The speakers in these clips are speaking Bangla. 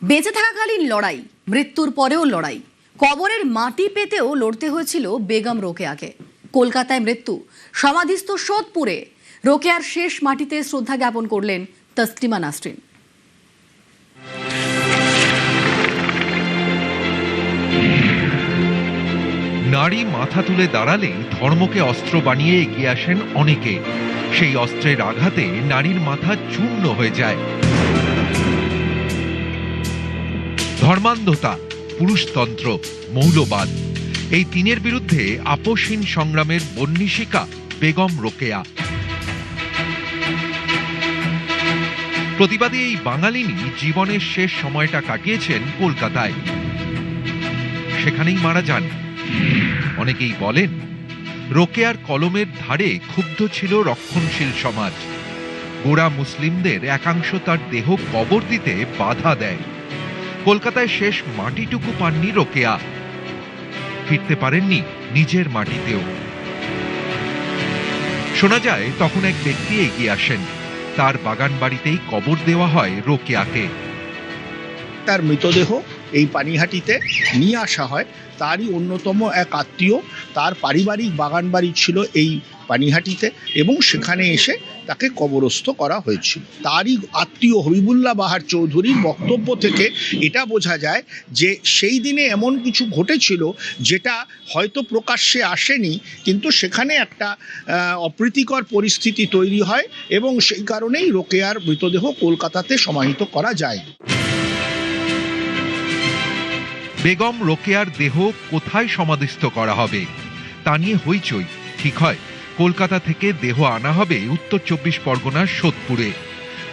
বেঁচে থাকাকালীন লড়াই, মৃত্যুর পরেও লড়াই, কবরের মাটি পেতেও লড়তে হয়েছিল বেগম রোকেয়াকে। কলকাতায় মৃত্যু, সমাধিস্থ সোদপুরে রোকেয়ার শেষ মাটিতে শ্রদ্ধা জ্ঞাপন করলেন তসলিমা নাসরিন। নারী মাথা তুলে দাঁড়ালেই ধর্মকে অস্ত্র বানিয়ে এগিয়ে আসেন অনেকে। সেই অস্ত্রের আঘাতে নারীর মাথা চূর্ণ হয়ে যায়। ধর্মান্ধতা, পুরুষতন্ত্র, মৌলবাদ, এই তিনের বিরুদ্ধে আপোষহীন সংগ্রামের বহ্নিশিখা বেগম রোকেয়া। প্রতিবাদী এই বাঙালিনী জীবনের শেষ সময়টা কাটিয়েছেন কলকাতায়। সেখানেই মারা যান। অনেকেই বলেন, রোকেয়ার কলমের ধারে ক্ষুব্ধ ছিল রক্ষণশীল সমাজ। গোঁড়া মুসলিমদের একাংশ তার দেহ কবর দিতে বাধা দেয়। কলকাতায় শেষ মাটিটুকু পাননি রোকেয়া, ফিরতে পারেননি নিজের মাটিতেও। শোনা যায় তখন এক ব্যক্তি এগিয়ে আসেন, তার বাগান বাড়িতেই কবর দেওয়া হয় রোকেয়াকে। তার মৃতদেহ এই পানিহাটিতে নিয়ে আসা হয়। তারই অন্যতম এক আত্মীয়, তার পারিবারিক বাগান বাড়ি ছিল এই পানিহাটিতে, এবং সেখানে এসে তাকে কবরস্থ করা হয়েছিল। তারই আত্মীয় হবিবুল্লাহ বাহার চৌধুরীর বক্তব্য থেকে এটা বোঝা যায় যে সেই দিনে এমন কিছু ঘটেছিল যেটা হয়তো প্রকাশ্যে আসেনি, কিন্তু সেখানে একটা অপ্রীতিকর পরিস্থিতি তৈরি হয় এবং সেই কারণেই রোকেয়ার মৃতদেহ কলকাতাতে সমাহিত করা যায়। বেগম রোকেয়ার দেহ কোথায় সমাধিস্থ করা হবে তা নিয়ে হইচই। ঠিক হয়, কলকাতা থেকে দেহ আনা হবে উত্তর 24 পরগনার সোদপুরে,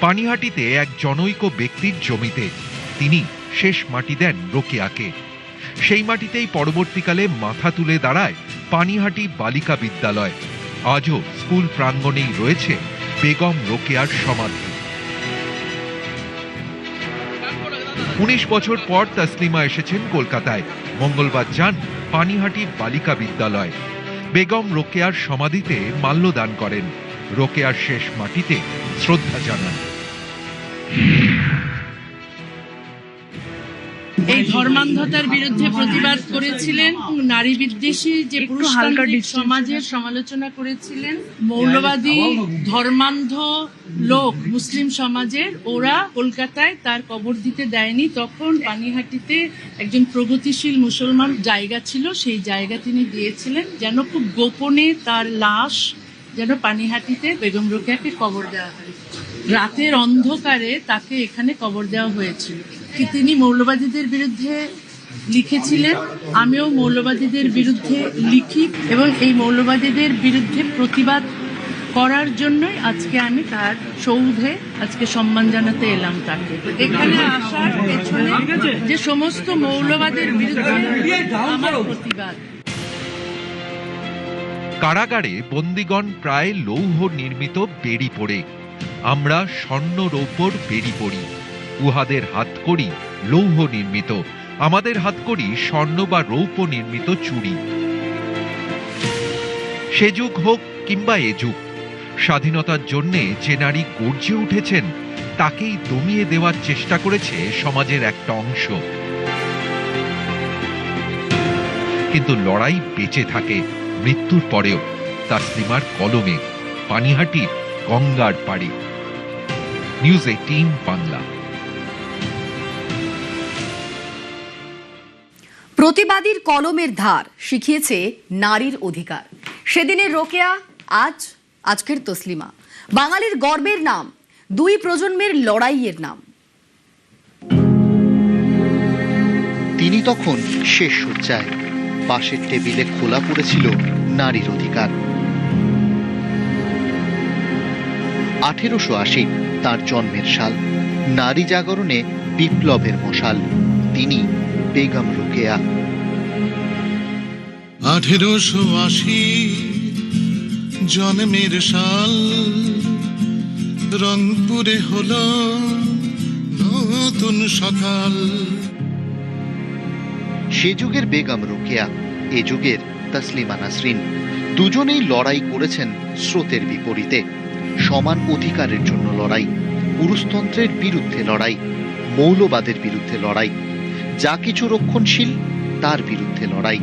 পানিহাটিতে এক জনৈক ব্যক্তির জমিতে। তিনি শেষ মাটি দেন রোকেয়াকে। সেই মাটিতেই পরবর্তীকালে মাথা তুলে দাঁড়ায় পানিহাটি বালিকা বিদ্যালয়। আজও স্কুল প্রাঙ্গণেই রয়েছে বেগম রোকেয়ার সমাধি। 19 বছর পর তসলিমা এসেছেন কলকাতায়। মঙ্গলবার যান পানিহাটি বালিকা বিদ্যালয়। বেগম রোকেয়ার সমাধিতে মাল্যদান করেন, রোকেয়ার শেষ মাটিতে শ্রদ্ধা জানান। এই ধর্মান্ধতার বিরুদ্ধে প্রতিবাদ করেছিলেন, নারী বিদ্বেষী যে পুরুষতান্ত্রিক সমাজের সমালোচনা করেছিলেন। মৌলবাদী ধর্মান্ধ লোক মুসলিম সমাজের, ওরা কলকাতায় তার কবর দিতে দেয়নি। তখন পানিহাটিতে একজন প্রগতিশীল মুসলমান জায়গা ছিল, সেই জায়গা তিনি দিয়েছিলেন যেন খুব গোপনে তার লাশ যেন পানিহাটিতে বেগম রোকেয়াকে কবর দেওয়া হয়। রাতের অন্ধকারে তাকে এখানে কবর দেওয়া হয়েছিল। তিনি মৌলবাদীদের বিরুদ্ধে লিখেছিলেন, আমিও মৌলবাদীদের বিরুদ্ধে লিখি, এবং এই মৌলবাদীদের বিরুদ্ধে প্রতিবাদ করার জন্যই আজকে আমি তার সৌধে আজকে সম্মান জানাতে এলাম তাকে। এখানে আসার পেছনে যে সমস্ত মৌলবাদের বিরুদ্ধে আমার প্রতিবাদ। কারাগারে বন্দিগণ প্রায় লৌহ নির্মিত বেড়ি পড়ে, আমরা স্বর্ণ রৌপর বেড়ি পড়ি। উহাদের হাত করি লৌহ নির্মিত, আমাদের হাত করি স্বর্ণ বা রৌপ্য নির্মিত চুড়ি। সে যুগ হোক কিংবা এ যুগ, স্বাধীনতার জন্যে যে নারী গর্জে উঠেছেন তাকেই দমিয়ে দেওয়ার চেষ্টা করেছে সমাজের একটা অংশ। কিন্তু লড়াই বেঁচে থাকে মৃত্যুর পরেও, তসলিমার কলমে, পানিহাটির গঙ্গার পাড়ে। নিউজ 18 বাংলা। প্রতিবাদীর কলমের ধার শিখিয়েছে নারীর অধিকার। সেদিনের রোকেয়া, আজকের তসলিমা, বাঙালির গর্বের নাম, দুই প্রজন্মের লড়াইয়ের নাম। তিনি তখন শেষ শয্যায়, পাশের টেবিলে খোলা পড়েছিল নারীর অধিকার। 1880 তার জন্মের সাল, নারী জাগরণে বিপ্লবের মশাল, তিনি বেগম রোকেয়া। 1880 জন্মের সাল, রংপুরে হলো নতুন সকাল। সে যুগের বেগম রোকেয়া, এ যুগের তসলিমা নাসরিন, দুজনেই লড়াই করেছেন স্রোতের বিপরীতে। সমান অধিকারের জন্য লড়াই, পুরুষতন্ত্রের বিরুদ্ধে লড়াই, মৌলবাদের বিরুদ্ধে লড়াই, যা কিছু রক্ষণশীল তার বিরুদ্ধে লড়াই।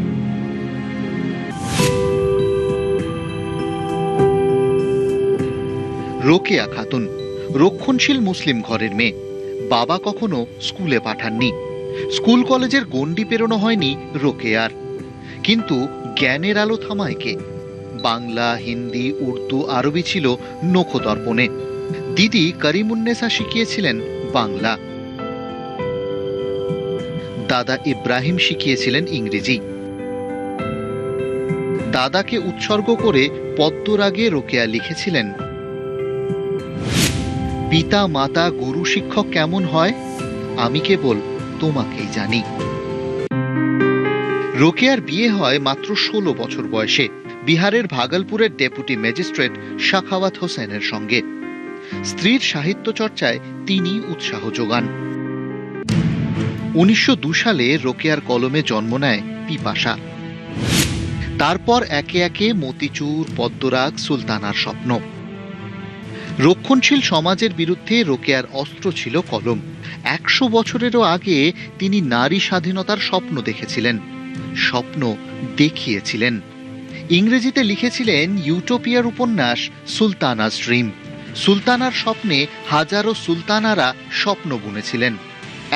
রোকেয়া খাতুন রক্ষণশীল মুসলিম ঘরের মেয়ে। বাবা কখনো স্কুলে পাঠাননি, স্কুল কলেজের গণ্ডি পেরোনো হয়নি রোকেয়ার। কিন্তু জ্ঞানের আলো থামায় কে? বাংলা, হিন্দি, উর্দু, আরবি ছিল নখদর্পণে। দিদি করিমুন্নেসা শিখিয়েছিলেন বাংলা, দাদা ইব্রাহিম শিখিয়েছিলেন ইংরেজি। দাদাকে উৎসর্গ করে পদ্মরাগে রোকেয়া লিখেছিলেন, পিতা মাতা গুরু শিক্ষক কেমন হয় আমি কেবল তোমাকেই জানি। রোকেয়ার বিয়ে হয় মাত্র 16 বছর বয়সে বিহারের ভাগলপুরের ডেপুটি ম্যাজিস্ট্রেট শাখাওয়াত হোসেনের সঙ্গে। স্ত্রীর সাহিত্য চর্চায় তিনি উৎসাহ যোগান। 1902 সালে রোকেয়ার কলমে জন্ম নেয় পিপাসা। তারপর একে একে মতিচুর, পদ্মরাগ, সুলতানার স্বপ্ন। রক্ষণশীল সমাজের বিরুদ্ধে রোকেয়ার অস্ত্র ছিল কলম। 100 বছরেরও আগে তিনি নারী স্বাধীনতার স্বপ্ন দেখেছিলেন, স্বপ্ন দেখিয়েছিলেন। ইংরেজিতে লিখেছিলেন ইউটোপিয়ার উপন্যাস সুলতানাস ড্রিম। সুলতানার স্বপ্নে হাজারো সুলতানারা স্বপ্ন বুনেছিলেন,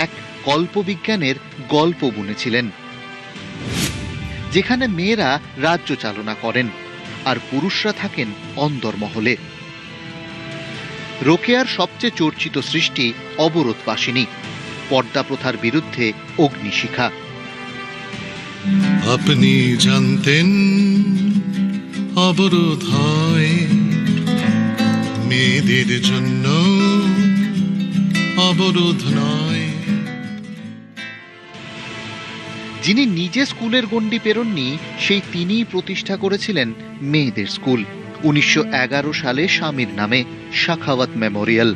এক কল্পবিজ্ঞানের গল্প বুনেছিলেন, যেখানে মেয়েরা রাজ্য চালনা করেন আর পুরুষরা থাকেন অন্দরমহলে। রোকেয়ার সবচেয়ে চর্চিত সৃষ্টি অবরোধবাসিনী, পর্দা প্রথার বিরুদ্ধে অগ্নিশিখা। আপনি জানতেন অবরোধ হয় মেয়েদের জন্য, অবরোধ নয়। যিনি নিজে স্কুলের গণ্ডি পেরোননি, সেই তিনিই প্রতিষ্ঠা করেছিলেন মেয়েদের স্কুল। 1911 সালে স্বামীর নামে শাখাওয়াত মেমোরিয়াল।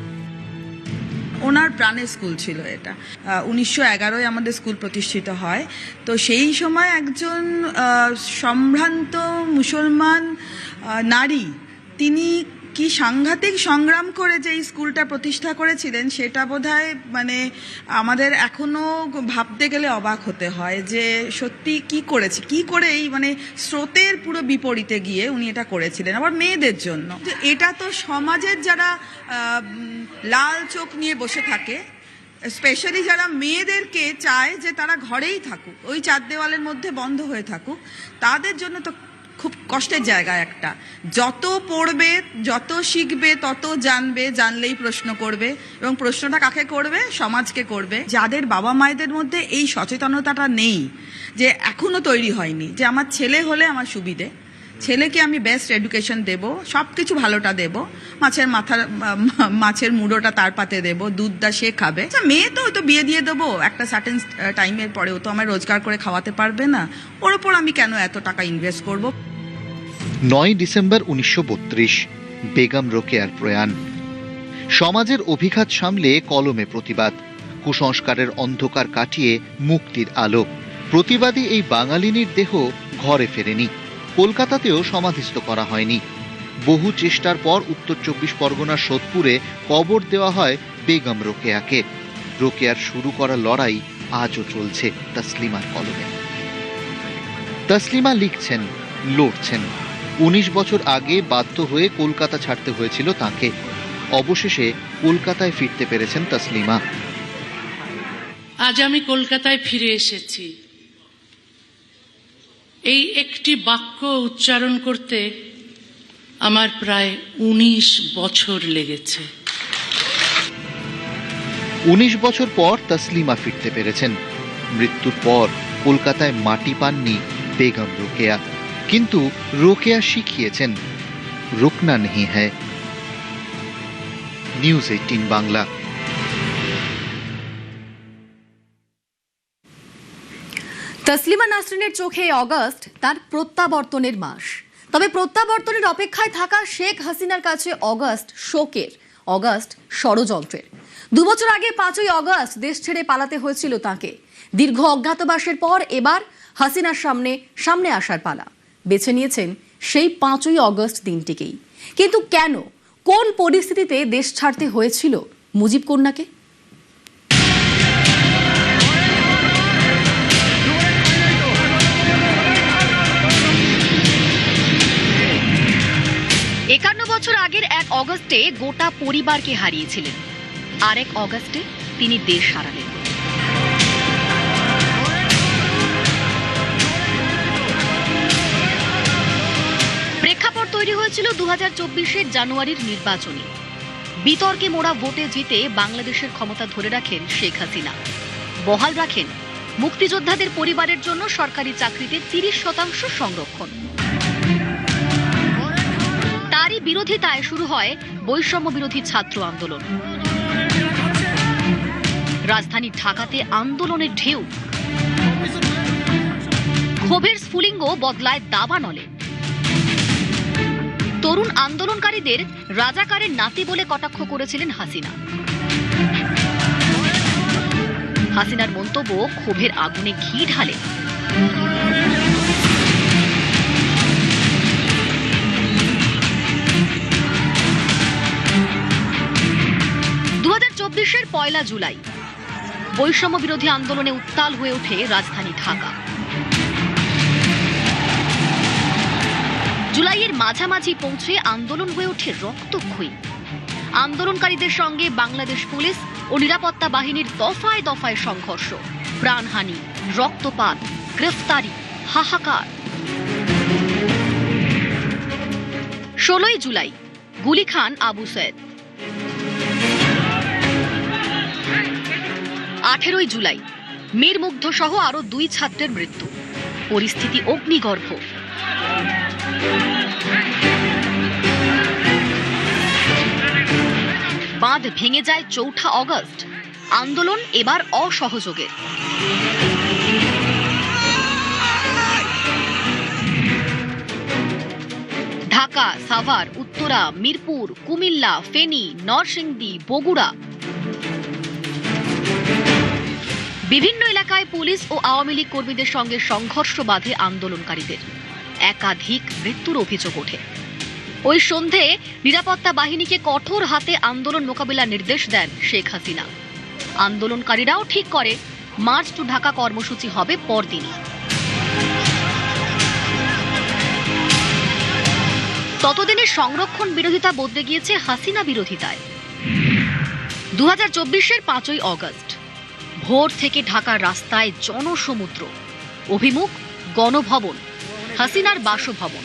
ওনার প্রাণের স্কুল ছিল এটা। 1911-য় আমাদের স্কুল প্রতিষ্ঠিত হয়। তো সেই সময় একজন সম্ভ্রান্ত মুসলমান নারী, তিনি কি সাংঘাতিক সংগ্রাম করে যে এই স্কুলটা প্রতিষ্ঠা করেছিলেন, সেটা বোধহয় মানে আমাদের এখনো ভাবতে গেলে অবাক হতে হয় যে সত্যি কি করেছে, কি করে এই মানে স্রোতের পুরো বিপরীতে গিয়ে উনি এটা করেছিলেন, আবার মেয়েদের জন্য। এটা তো সমাজের যারা লাল চোখ নিয়ে বসে থাকে, স্পেশালি যারা মেয়েদেরকে চায় যে তারা ঘরেই থাকুক, ওই চার দেওয়ালের মধ্যে বন্ধ হয়ে থাকুক, তাদের জন্য তো খুব কষ্টের জায়গা একটা। যত পড়বে, যত শিখবে, তত জানবে, জানলেই প্রশ্ন করবে, এবং প্রশ্নটা কাকে করবে? সমাজকে করবে। যাদের বাবা মায়েদের মধ্যে এই সচেতনতাটা নেই, যে এখনো তৈরি হয়নি যে আমার ছেলে হলে আমার সুবিধে, ছেলেকে আমি বেস্ট এডুকেশন দেব, সব কিছু ভালোটা দেব, মাছের মুড়োটা তার পাতে দেব, দুধটা সে খাবে। আচ্ছা, মেয়ে তো ওই তো বিয়ে দিয়ে দেবো একটা সার্টেন টাইমের পরে, ও তো আমার রোজগার করে খাওয়াতে পারবে না, ওর ওপর আমি কেন এত টাকা ইনভেস্ট করব। 9 ডিসেম্বর 1932 বেগম রোকেয়ার প্রয়াণ। সমাজের অভিঘাত সামলে কলমে প্রতিবাদ, কুসংস্কারের অন্ধকার কাটিয়ে মুক্তির আলো। প্রতিবাদী এই বাঙালিনীর দেহ ঘরে ফেরেনি, কলকাতাতেও সমাধিস্থ করা হয়নি। বহু চেষ্টার পর উত্তর 24 পরগনার সোদপুরে কবর দেওয়া হয় বেগম রোকেয়াকে। রোকেয়ার শুরু করা লড়াই আজও চলছে তসলিমার কলমে। তসলিমা লিখছেন, লড়ছেন। 19 বছর আগে বাধ্য হয়ে কলকাতা ছাড়তে হয়েছিল তাকে। অবশেষে কলকাতায় ফিরতে পেরেছেন তসলিমা। আজ আমি কলকাতায় ফিরে এসেছি। এই একটি বাক্য উচ্চারণ করতে আমার প্রায় 19 বছর লেগেছে। 19 বছর পর তসলিমা ফিরতে পেরেছেন। মৃত্যুর পর কলকাতায় মাটি পাননি বেগম রোকেয়া, কিন্তু রোকেয়া শিখিয়েছেন রুকনা নেহি হ্যায়। নিউজ 18 বাংলা। তসলিমা নাসরিনের চোখে অগস্ট তার প্রত্যাবর্তনের মাস। তবে প্রত্যাবর্তনের অপেক্ষায় থাকা শেখ হাসিনার কাছে অগস্ট শোকের, অগস্ট ষড়যন্ত্রের। 2 বছর আগে 5ই অগস্ট দেশ ছেড়ে পালাতে হয়েছিল তাকে। দীর্ঘ অজ্ঞাতবাসের পর এবার হাসিনার সামনে আসার পালা। বেছে নিয়েছেন সেই 5ই অগস্ট দিনটিকেই। কিন্তু কেন, কোন পরিস্থিতিতে দেশ ছাড়তে হয়েছিল মুজিব কন্যাকে? 51 বছর আগের 1 অগস্টে গোটা পরিবারকে হারিয়েছিলেন, আর 1 অগস্টে তিনি দেশ হারালেন। প্রেক্ষাপট তৈরি হয়েছিল 2024-এর জানুয়ারির নির্বাচনে। বিতর্কে মোড়া ভোটে জিতে বাংলাদেশের ক্ষমতা ধরে রাখেন শেখ হাসিনা। বহাল রাখেন মুক্তিযোদ্ধাদের পরিবারের জন্য সরকারি চাকরিতে 30% সংরক্ষণ। তারই বিরোধিতায় শুরু হয় বৈষম্য বিরোধী ছাত্র আন্দোলন। রাজধানী ঢাকাতে আন্দোলনের ঢেউ, ক্ষোভের স্ফুলিঙ্গ বদলায় দাবানলে। তরুণ আন্দোলনকারীদের রাজাকারের নাতি বলে কটাক্ষ করেছিলেন হাসিনা। হাসিনার মন্তব্য ক্ষোভের আগুনে ঘি ঢালে। এর 1 জুলাই বৈষম্য বিরোধী আন্দোলনে উত্তাল হয়ে ওঠে রাজধানী ঢাকা। জুলাইয়ের মাঝামাঝি পৌঁছে আন্দোলন হয়ে ওঠে রক্তক্ষয়ী। আন্দোলনকারীদের সঙ্গে বাংলাদেশ পুলিশ ও নিরাপত্তা বাহিনীর দফায় দফায় সংঘর্ষ, প্রাণহানি, রক্তপাত, গ্রেফতারি, হাহাকার। 16 জুলাই গুলি খান আবু সৈয়দ। 18 জুলাই মীর মুগ্ধ সহ আরো 2 ছাত্রের মৃত্যু। পরিস্থিতি অগ্নিগর্ভ। বাঁধ ভেঙে যায় 4 অগস্ট। আন্দোলন এবার অসহযোগের। ঢাকা, সাভার, উত্তরা, মিরপুর, কুমিল্লা, ফেনী, নরসিংদী, বগুড়া, বিভিন্ন এলাকায় পুলিশ ও আওয়ামী লীগ কর্মীদের সঙ্গে সংঘর্ষ বাধে আন্দোলনকারীদের। একাধিক মৃত্যুর অভিযোগ ওঠে। ওই সন্ধে নিরাপত্তা বাহিনীকে কঠোর হাতে আন্দোলন মোকাবিলার নির্দেশ দেন শেখ হাসিনা। আন্দোলনকারীরাও ঠিক করে মার্চ টু ঢাকা কর্মসূচি হবে পরদিনই। ততদিনে সংরক্ষণ বিরোধিতা বদলে গিয়েছে হাসিনা বিরোধিতায়। 2024-এর 5 অগস্ট ভোর থেকে ঢাকার রাস্তায় জনসমুদ্র। অভিমুখ গণভবন, হাসিনার বাসভবন।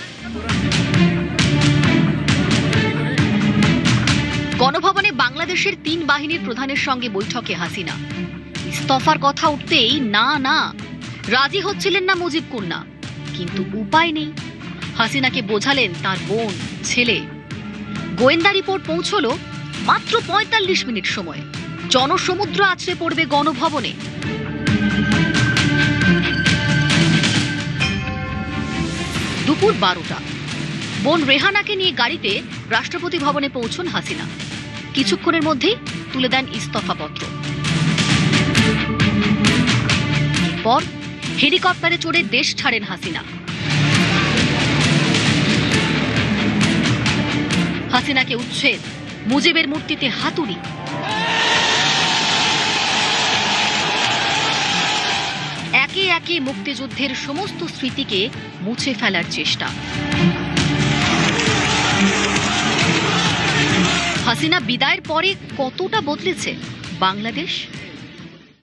গণভবনে বাংলাদেশের 3 বাহিনীর প্রধানের সঙ্গে বৈঠকে হাসিনা। ইস্তফার কথা উঠতেই না না রাজি হচ্ছিলেন না মুজিব কন্যা, কিন্তু উপায় নেই। হাসিনাকে বোঝালেন তার বোন, ছেলে। গোয়েন্দা রিপোর্ট পৌঁছলো মাত্র 45 মিনিট সময় জনসমুদ্র আছড়ে পড়বে গণভবনে। দুপুর 12টা বোন রেহানাকে নিয়ে গাড়িতে রাষ্ট্রপতি ভবনে পৌঁছন হাসিনা। কিছুক্ষণের মধ্যেই তুলে দেন ইস্তফাপত্র। এরপর হেলিকপ্টারে চড়ে দেশ ছাড়েন হাসিনা। হাসিনাকে উচ্ছেদ, মুজিবের মূর্তিতে হাতুড়ি। একে একে মুক্তিযুদ্ধের সমস্ত স্মৃতিকে মুছে ফেলার চেষ্টা। হাসিনা বিদায়ের পরে কতটা বদলেছে বাংলাদেশ?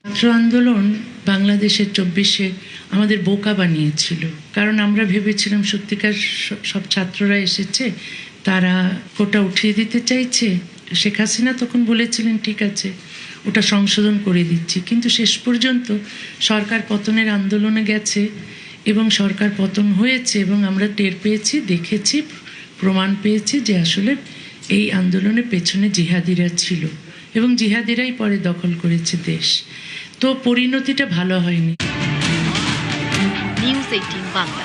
ছাত্র আন্দোলন বাংলাদেশের 24-এ আমাদের বোকা বানিয়েছিল। কারণ আমরা ভেবেছিলাম সত্যিকার সব ছাত্ররা এসেছে, তারা কোটা উঠিয়ে দিতে চাইছে। শেখ হাসিনা তখন বলেছিলেন ঠিক আছে, ওটা সংশোধন করে দিচ্ছি। কিন্তু শেষ পর্যন্ত সরকার পতনের আন্দোলনে গেছে এবং সরকার পতন হয়েছে, এবং আমরা টের পেয়েছি, দেখেছি, প্রমাণ পেয়েছি যে আসলে এই আন্দোলনের পেছনে জিহাদিরা ছিল এবং জিহাদিরাই পরে দখল করেছে দেশ। তো পরিণতিটা ভালো হয়নি। নিউজ 18 বাংলা।